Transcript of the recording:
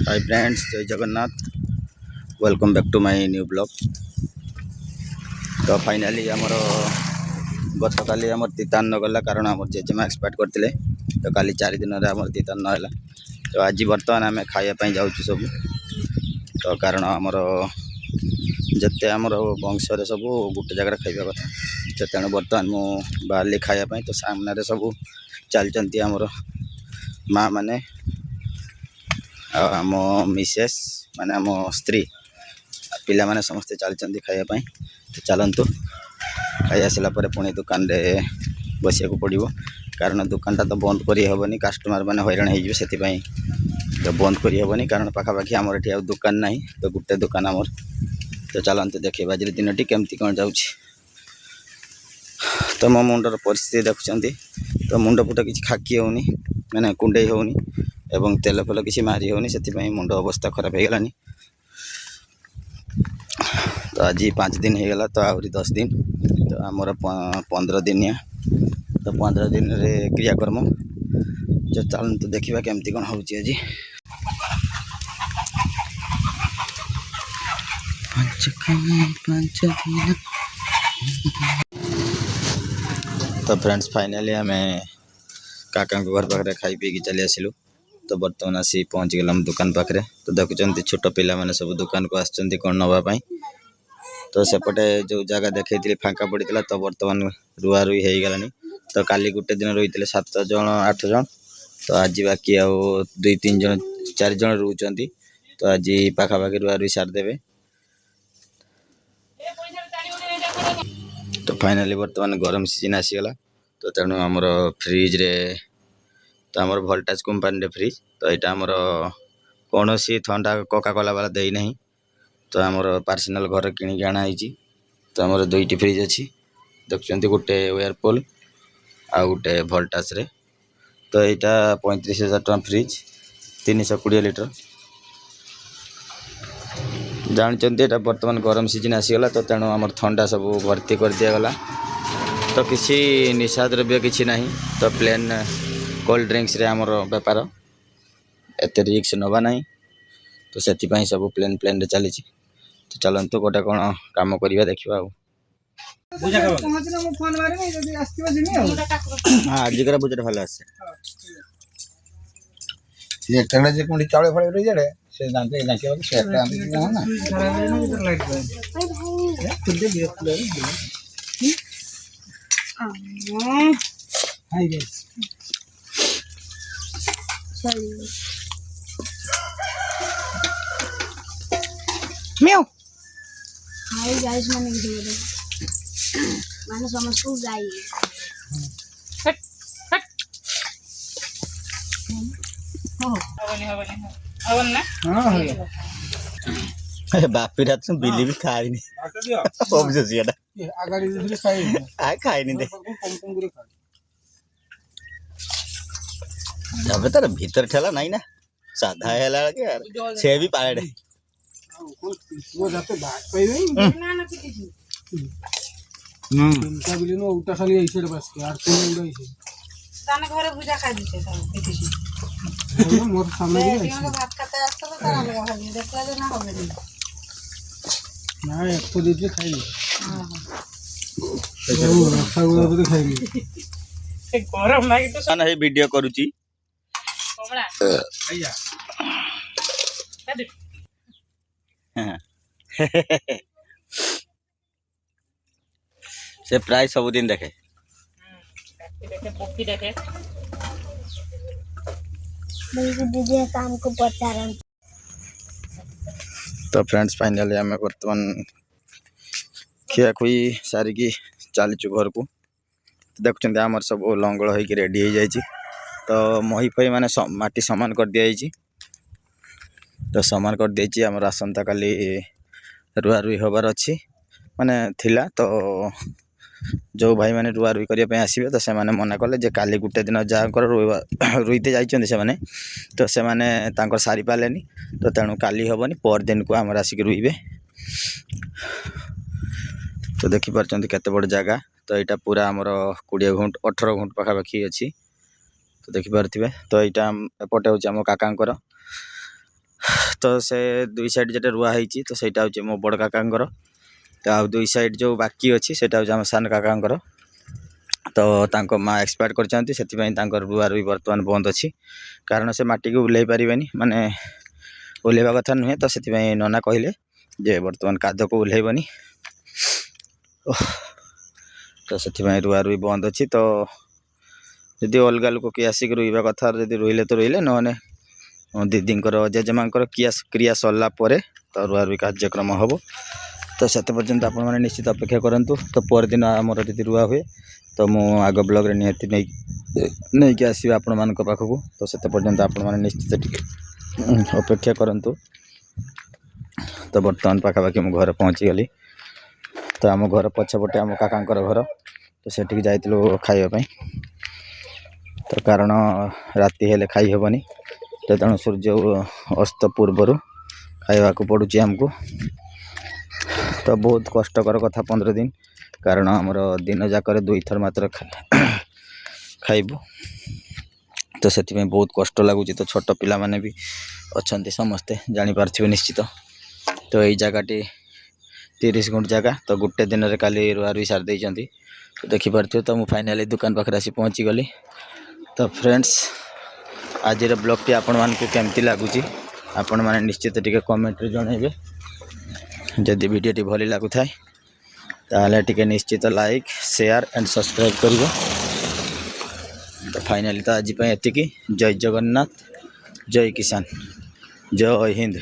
हाय friends, जय Jagannath. Welcome back to my new blog. तो finally आमर गत काली आमर तीतान न गला कारण आम जेजेमा एक्सपायर करते। तो काली 4 दिन आमर तीतान न है। तो आज बर्तमान आम खायापी जाऊँ सब। तो कारण आमर जिते आमर वंश सब गोटे जगह खाଇବା कथा। तो तेणु बर्तमान मु बाहर खायापी। तो सामने सब चलती आमर माँ मैंने आम मिसेस माने आम स्त्री पिला माने समस्ते चलती खायापी। तो चलतु खाई आसला पुणी दुकान रे बसिया को पड़ो कारण दुकान टा तो बंद करी हेनी। कस्टमर मैंने हैरान हो तो बंद करी हेनी कारण पाखापाखि आमर ये दुकान ना। तो गोटे दुकान आमर। तो चलते देखिए आज दिन टी केमती कौन जाऊँ। तो मो मुंडर परिस्थिति देखुं। तो मुंड फुट किसी खाकी होनी मैंने कुंडे होनी एवं तेल फेल किसी मारी होनी से मुंड अवस्था खराब हो गलानी। तो आज 5 दिन हो गला। तो आहरी 10 दिन तो आमर 15 दिनिया। तो 15 दिन रे क्रियाकर्म जो चलते देखा केमती कौन हो आज। तो फ्रेंड्स फाइनाली आम काका घर पाखे खाई पी चली आसिलु। तो बर्तमान आसी पहुँची गला दुकान पाखे। तो देखुं छोट पिला माने सब दुकान को आसुच्चंती कौन नवापाई। तो सेपटे जो जगह देखी फांका पड़ा तो बर्तमान रुआ रुई हो गलानी। तो काली गोटे दिन रही 7 जन 8 जन। तो आज बाकी आउ 2-3 जन 4 जन रुचंती। तो आज पाखापाखि रुआ रुई सारदेवे। तो फाइनाली बर्तमान गरम सीजन आसीगला। तो तेणु आमर फ्रिज रे तो आमर वोल्टाज कंपनी रे फ्रिज। तो यहाँ आमर कौन सी ठंडा कोका कोला वाला दे ना। तो आमर पार्सनाल घर किणी आना। तो आमर 2टी फ्रिज अच्छी देखुं गोटे व्हर्लपूल आ गोटे वोल्टाज रे। तो यहाँ 35,000 टका फ्रिज 320 लिटर। जानते ये बर्तमान गरम सीजन आसीगला। तो तेणु आमर ठंडा सब भर्ती कर दिगला। तो किसी निशा द्रव्य किसी ना। तो प्लेन कोल्ड ड्रिंक्स रे आमर बेपार एत रिक्स नवा ना। तो से सब प्लेन प्लेन रे चली। तो चलतु गोटे कौन कम करवा देखा। आजिकर बुझे भल आसे चाउल फल रही जाए से जानते हाय गाइस माने माने समझ को गाई हट हट हो हवन ना हां हो बापी रात बिली भी खाई नहीं ऑब्वियस ये आगाड़ी दूसरी खाई आ खाई नहीं दे कम कम करे खा अब तार भीतर ठेला नहीं ना साधा हैला के यार से भी पाड़े वो जाते भाग पाई ना ना किसी इनका बिले नो उल्टा खाली ऐसे बस यार तू उड़ा ऐसे ताने घरे पूजा खा दिते सब किसी मोर सामने भी ये भात खाते आस्तो तो ताने लगा खाली देखला जे ना होबे ना एक तो दीजिए खाई हां वो रखा हुआ तो खाई ए गरम लागी तो सन है वीडियो करूची कमला भैया कादे से प्राय सब दिन देखे देखे पक्षी देखे मुझे दीदी काम को पचारन। तो फ्रेंड्स फाइनली आम बर्तमान खिया खुई सारिकी चलीचु घर को। देखुं आमर सब लंगल हो रेडी हो जाए। तो मही फही मैंने माटी सामान कर दिखाई। तो सामान कर दी आमर आसंता काली रुआ रुई हबार अच्छी माने थिला। तो जो भाई मैंने रुआ रुई करने आसवे तो से मना कले जे काली गोटे दिन जहाँ रुईते जाइए से मैंने तो से मैंने सारी पारे। तो तेणु काली हेनी पर दिन को आमर आसिक रुईबे। तो देखिपार केते बड़ जगह। तो यहाँ पूरा आमर 20 घुंट 18 घुंट पाखापाखि अच्छी। तो देखिपारे तो यहाँ एपटे हूँ आम काकांकर तो से दुई साइड जेटा रुआ होती तो सहीटा हूँ मो बड़ काकांकर तो आ दुई साइड जो बाकी अच्छी से आम सान काकांकर तो तांको माँ एक्सपायर कर रुआ रुई बर्तमान बंद अच्छी कारण से माटी को ओल्लै पारे माने ओल्लैवा कथा नुहे तो से नना कहले जे बर्तमान काद को ओल्लैबनी तो से रुआ रुई बंद अच्छी तो जदि अलग लोक किए आसिक रुइबा कथा जदि रुइले तो रुइले नने दीदींकर जेजेमांकर क्रिया सरला परे तो रुआ रुई कार्यक्रम हम तो से पर्यंत आपण मैंने निश्चित अपेक्षा करूँ तो पर दिन आमर जदि रुआ हुए तो मु आग ब्लॉग रे निहाती नहीं कि आसबे आपण मान पाखक तो से पर्यंत आपण मैंने निश्चित टिके अपेक्षा करूँ तो बर्तमान पाखापाखि मो घर पहुँची गली तो आम घर पछपटे आम काकांकर घर तो सेठी जाइलु खाइबापी तो कारण राति हेले खाई हेबनी तो तेणु सूर्य अस्त पूर्वर खाइबा को पड़ुची आमको तो बहुत कष्टकर कथा 15 दिन कारण आमर दिन जाक 2 थर मात्र खाइबू तो से बहुत कष्ट लगुच तो छोट पिला माने भी अच्छा समस्ते जानीपारे निश्चित तो यही जगहटी 30 गुंठ जगह तो गोटे दिन में काली रुआ रुई सारी देती तो देखिपारे तो मुझे फाइनाली दुकान पाखे आसी पहुँची गली तो फ्रेंड्स आज ब्लॉग टी आपण मानकु केमती लगुच आपण माने निश्चित टिके कमेंट रे जणाइबे जदि वीडियोटी भली लगु थाए ताहले टिके निश्चित लाइक शेयर एंड सब्सक्राइब करिवो तो फाइनाली तो आज एतिकी जय जगन्नाथ जय किसान जय हिंद।